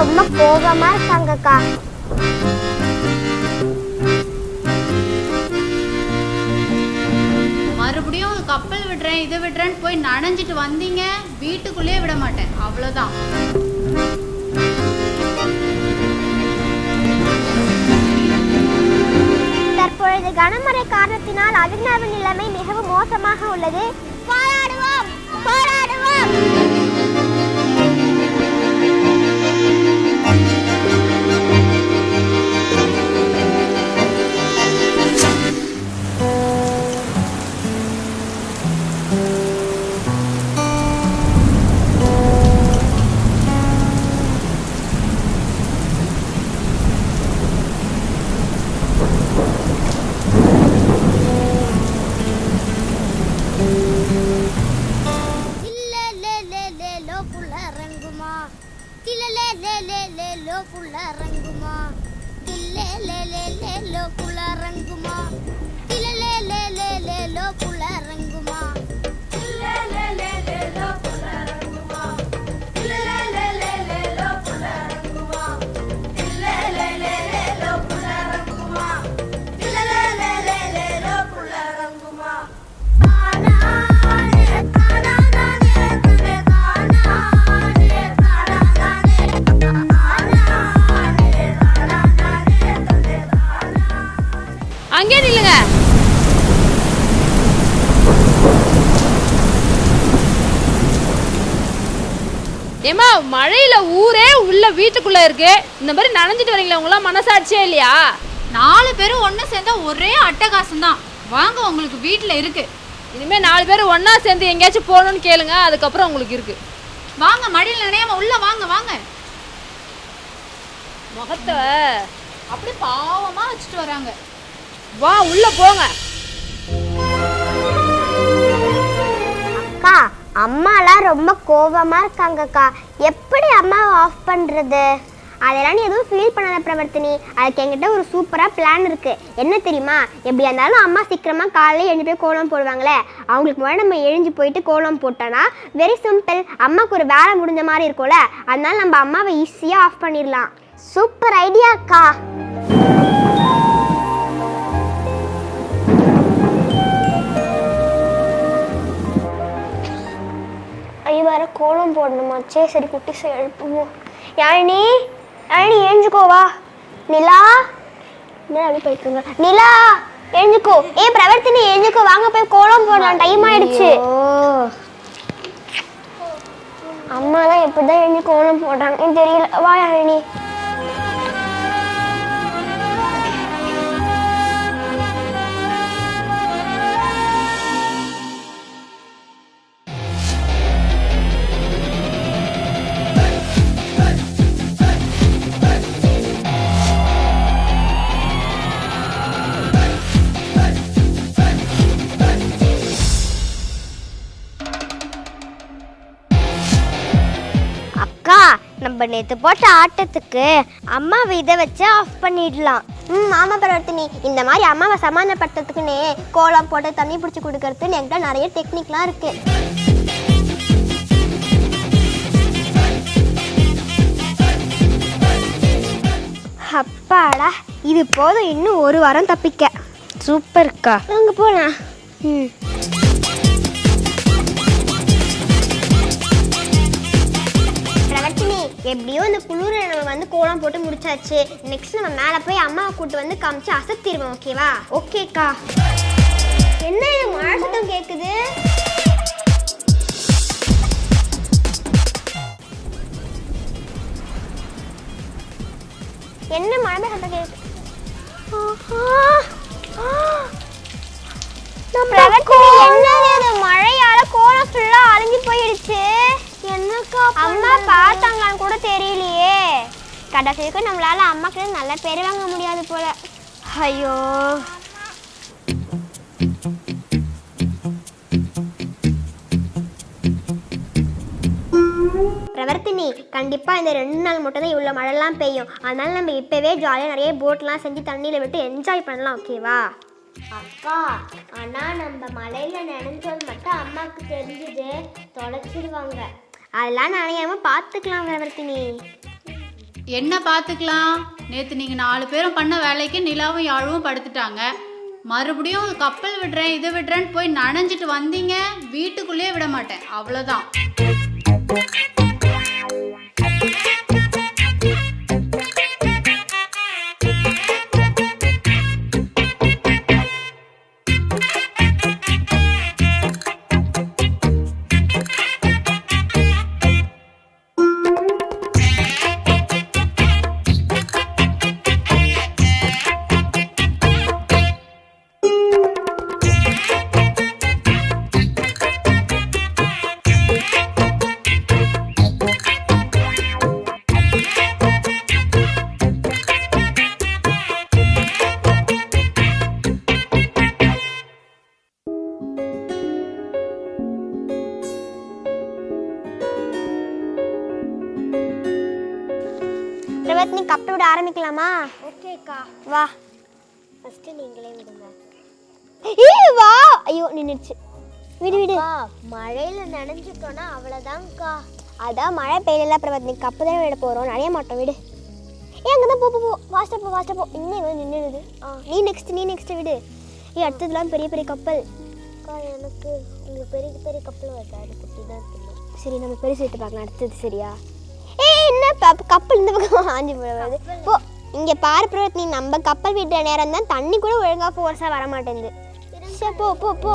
ரொம்ப கோபமா இருக்காங்கக்கா. மறுபடியும் கப்பல் விடுறேன் இதை விடுறேன்னு போய் நனைஞ்சிட்டு வந்தீங்க, வீட்டுக்குள்ளேயே விட மாட்டேன், அவ்வளோதான். தற்பொழுது கனமழை காரணத்தினால் அவினாவின் நிலைமை மிகவும் மோசமாக உள்ளது. போராடுவோம், போராடுவோம். அங்கே நில்லுங்க. ஏமா மழையில ஊரே உள்ள வீட்டுக்குள்ள இருக்கு, இந்த மாதிரி நனைஞ்சிட்டு வரீங்களா? உங்களாம் மனசாட்சியே இல்லையா? 4 பேரும் ஒன்று சேர்ந்தா ஒரே அட்டகாசம் தான். வாங்க, உங்களுக்கு வீட்டில் இருக்கு. இனிமே 4 பேர் ஒன்னா சேர்ந்து எங்கேயாச்சும் போகணும்னு கேளுங்க, அதுக்கப்புறம் உங்களுக்கு இருக்கு. வாங்க, மடியில் நினையாம உள்ள வாங்க. வாங்க, முகத்தை அப்படியே பாவமா வச்சுட்டு வராங்க. வா உள்ள போங்க. அக்கா, அம்மாலாம் ரொம்ப கோபமா இருக்காங்கக்கா. எப்படி அம்மாவை ஆஃப் பண்றது? அதெல்லாம் நீ எதுவும் ஃபீல் பண்ணாத பிரவர்த்தினி. அதுக்கு என்கிட்ட ஒரு சூப்பராக பிளான் இருக்கு. என்ன தெரியுமா? எப்படியா இருந்தாலும் அம்மா சீக்கிரமாக காலையில் எழுந்து போய் கோலம் போடுவாங்களே, அவங்களுக்கு முன்னாடி நம்ம எழுந்து போயிட்டு கோலம் போட்டோன்னா வெரி சிம்பிள். அம்மாவுக்கு ஒரு வேலை முடிஞ்ச மாதிரி இருக்கும்ல, அதனால நம்ம அம்மாவை ஈஸியாக ஆஃப் பண்ணிடலாம். சூப்பர் ஐடியா அக்கா. வேற கோலம் போடணுமாச்சே. சரி, குட்டி எழுப்புவோம். யாழினி, யாழினி எழுஞ்சுக்கோவா. நிலா, என்ன போயிட்டுருங்க. நிலா எழுஞ்சுக்கோ. பிரவர்த்தினி எழுஞ்சுக்கோ, வாங்க போய் கோலம் போடலாம், டைம் ஆயிடுச்சு. அம்மாலாம் எப்படிதான் எழுந்து கோலம் போடுறாங்கன்னு தெரியல. வா யாழினி. நம்ம நேற்று போட்ட ஆட்டத்துக்கு அம்மாவை இதை வச்சு ஆஃப் பண்ணிடலாம். ஆமா பிரவர்த்தினி, இந்த மாதிரி அம்மாவை சமாதானப்படுத்துறதுக்குன்னே கோலம் போட்டு தண்ணி பிடிச்சி கொடுக்கறதுன்னு என்கிட்ட நிறைய டெக்னிக்லாம் இருக்கு. அப்பாடா, இது போதும், இன்னும் ஒரு வாரம் தப்பிக்க. சூப்பர்க்கா, அங்கே போலாம். எப்படியோ இந்த குளிர நம்ம வந்து கோலம் போட்டு முடிச்சாச்சு. நெக்ஸ்ட் நம்ம மேலே போய் அம்மாவை கூட்டு வந்து காமிச்சு அசத்திடுவோம். ஓகேவா? ஓகேக்கா. என்ன இது மழை சத்தம் கேட்குது? என்ன மழை சத்தம் கேட்குது? மழையால கோலம் ஃபுல்லா அழிஞ்சு போயிடுச்சு. என்னக்கா அம்மா பார்த்தாங்களான்னு கூட தெரியலையே. கடைசிக்கு நம்மளால அம்மாக்கு நல்ல பேர் வாங்க முடியாது போல. ஐயோ, பிரவர்த்தினி, கண்டிப்பா இந்த 2 நாள் மட்டும் தான் இவ்வளவு மழைலாம் பெய்யும். அதனால நம்ம இப்பவே ஜாலியா நிறைய போட்லாம் செஞ்சு தண்ணியில விட்டு என்ஜாய் பண்ணலாம். ஓகேவா? அக்கா, ஆனா நம்ம மழையில நினைஞ்சது மட்டும் அம்மாவுக்கு தெரிஞ்சது தொலைச்சிடுவாங்க. அதெல்லாம் நினையாம பார்த்துக்கலாம் பிரவர்த்தினி. என்ன பார்த்துக்கலாம்? நேற்று நீங்கள் 4 பேரும் பண்ண வேலைக்கு நிலாவும் யாழும் படுத்துட்டாங்க. மறுபடியும் கப்பல் விடுறேன் இது விடுறேன்னு போய் நனைஞ்சிட்டு வந்தீங்க, வீட்டுக்குள்ளேயே விட மாட்டேன், அவ்வளோதான். பிரவர்த்தினி கப்பல் விட ஆரம்பிக்கலாமா? ஓகேக்கா. வா. ஃபர்ஸ்ட் நீங்களே விடுங்க. வா. ஐயோ நின்னுச்சு. விடு விடு. மழையில நனைஞ்சிட்டோம்னா அவ்வளவுதான்க்கா. அதான் மழை பெய்யல பிரவர்த்தினி, கப்பல் தான் விட போறோம், நனைய மாட்டோம், விடு. அங்கதான் போ போ போ, ஃபாஸ்டா போ. இன்னும் நின்னுடுது. நீ நெக்ஸ்ட் விடு. அடுத்ததுலாம் பெரிய பெரிய கப்பல். அக்கா எனக்கு உங்களுக்கு பெரிய பெரிய கப்பல் வராது, குட்டி தான் தெரியும். சரி நம்ம பெருசு எடுத்து பார்க்கலாம் அடுத்தது, சரியா? என்ன கப்பல் இந்த பக்கம் ஆஞ்சி போடுறது. போ இங்க பாரு பிரவர்த்தினி, நம்ம கப்பல் விடுற நேரம் தான் தண்ணி கூட ஒழுங்கா ஃபோர்ஸா வர மாட்டேங்குது. சரி போ போ போ.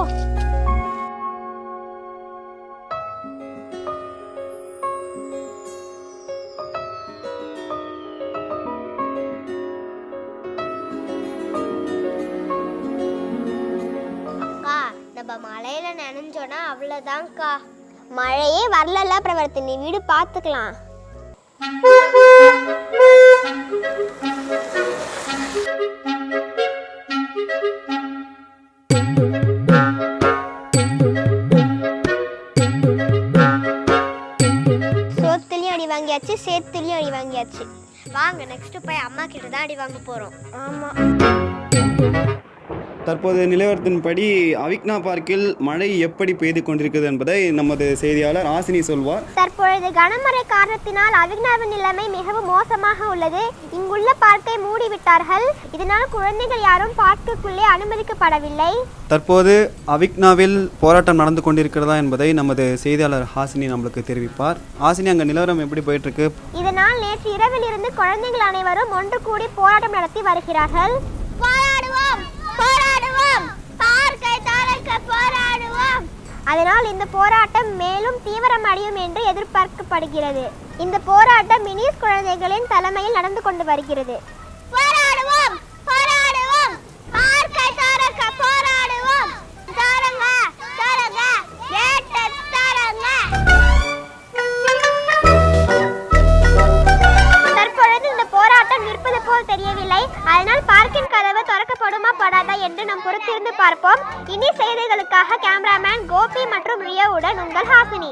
அக்கா நம்ம மழையில நனைஞ்சோம்னா அவ்வளவுதான்க்கா. மழையே வரல பிரவர்த்தினி, வீடு பார்த்துக்கலாம். சோத்துலயும் அடி வாங்கியாச்சு, சேத்துலயும் அடி வாங்கியாச்சு. வாங்க நெக்ஸ்ட் போய் அம்மா கிட்ட தான் அடி வாங்க போறோம். ஆமா. தற்போது நிலவரத்தின்படி அவிக்னா பார்க்கில் மழை எப்படி பெய்து கொண்டிருக்கிறது என்பதை நமது செய்தியாளர் ஹாசினி சொல்வார். தற்பொழுது கனமழை காரணத்தினால் அவிக்னாவின் நிலைமை மிகவும் மோசமாக உள்ளது. இங்குள்ள பார்க்கை மூடிவிட்டார்கள். இதனால் குழந்தைகள் யாரும் பார்க்குள்ளே அனுமதிக்கப்படவில்லை. தற்போது அவிக்னாவில் போராட்டம் நடந்து கொண்டிருக்கிறதா என்பதை நமது செய்தியாளர் ஹாசினி நம்மளுக்கு தெரிவிப்பார். ஹாசினி, அங்கே நிலவரம் எப்படி போயிட்டு இருக்கு? இதனால் நேற்று இரவில் இருந்து குழந்தைகள் அனைவரும் ஒன்று கூடி போராட்டம் நடத்தி வருகிறார்கள். அதனால் இந்த போராட்டம் மேலும் தீவிரமடையும் என்று எதிர்பார்க்கப்படுகிறது. இந்த போராட்டம் மினிஸ் குழந்தைகளின் தலைமையில் நடந்து கொண்டு வருகிறது. தற்பொழுது இந்த போராட்டம் நிற்பது போல் தெரியவில்லை. அதனால் பார்க்கின் கதவு திறக்கப்படுமா படாதா என்று நாம் பொறுத்திருந்து பார்ப்போம். இனி செய்திகளுக்காக கேமராமேன் கோபி மற்றும் ரியோவுடன் உங்கள் ஹாசினி.